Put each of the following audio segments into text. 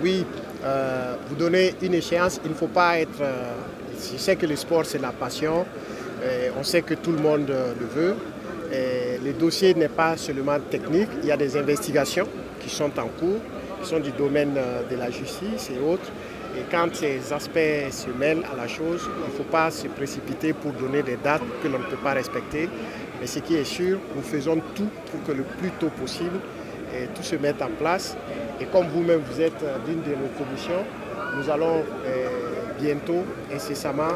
Oui, vous donnez une échéance, il ne faut pas être... je sais que le sport c'est la passion, on sait que tout le monde le veut. Le dossier n'est pas seulement technique, il y a des investigations qui sont en cours, qui sont du domaine de la justice et autres. Et quand ces aspects se mêlent à la chose, il ne faut pas se précipiter pour donner des dates que l'on ne peut pas respecter. Mais ce qui est sûr, nous faisons tout pour que le plus tôt possible, tout se mette en place. Et comme vous-même, vous êtes d'une de nos commissions, nous allons bientôt, incessamment,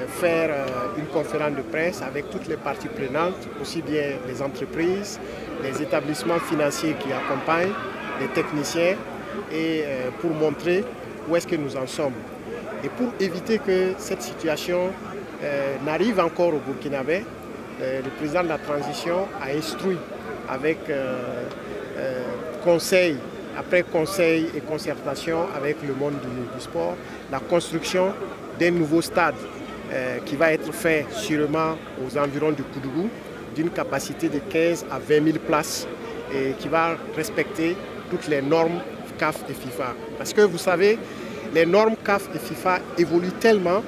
faire une conférence de presse avec toutes les parties prenantes, aussi bien les entreprises, les établissements financiers qui accompagnent, les techniciens, et pour montrer où est-ce que nous en sommes. Et pour éviter que cette situation n'arrive encore au Burkinabé, le président de la transition a instruit avec conseil, après conseil et concertation avec le monde du sport, la construction d'un nouveau stade qui va être fait sûrement aux environs du Koudougou, d'une capacité de 15 à 20 000 places et qui va respecter toutes les normes CAF et FIFA. Parce que vous savez, les normes CAF et FIFA évoluent tellement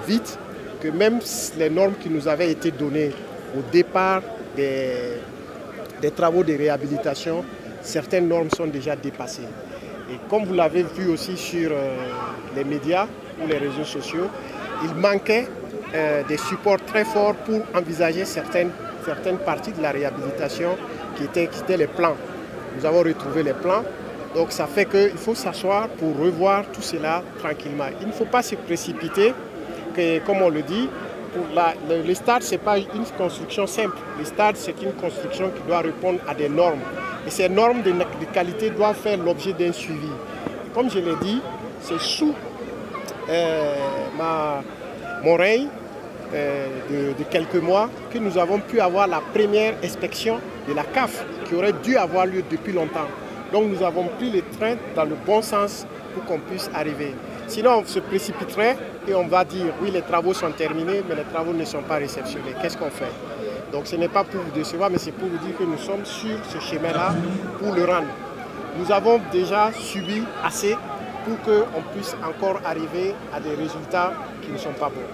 vite que même les normes qui nous avaient été données au départ des travaux de réhabilitation, certaines normes sont déjà dépassées. Et comme vous l'avez vu aussi sur les médias ou les réseaux sociaux, il manquait des supports très forts pour envisager certaines parties de la réhabilitation qui étaient les plans. Nous avons retrouvé les plans, donc ça fait qu'il faut s'asseoir pour revoir tout cela tranquillement. Il ne faut pas se précipiter, que, comme on le dit, le stade, ce n'est pas une construction simple. Le stade, c'est une construction qui doit répondre à des normes. Et ces normes de qualité doivent faire l'objet d'un suivi. Et comme je l'ai dit, c'est sous mon règne de quelques mois que nous avons pu avoir la première inspection de la CAF qui aurait dû avoir lieu depuis longtemps. Donc nous avons pris le train dans le bon sens pour qu'on puisse arriver. Sinon on se précipiterait et on va dire oui les travaux sont terminés mais les travaux ne sont pas réceptionnés. Qu'est-ce qu'on fait? Donc ce n'est pas pour vous décevoir mais c'est pour vous dire que nous sommes sur ce chemin-là pour le rendre. Nous avons déjà subi assez pour qu'on puisse encore arriver à des résultats qui ne sont pas bons.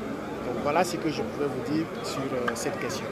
Donc voilà ce que je pouvais vous dire sur cette question.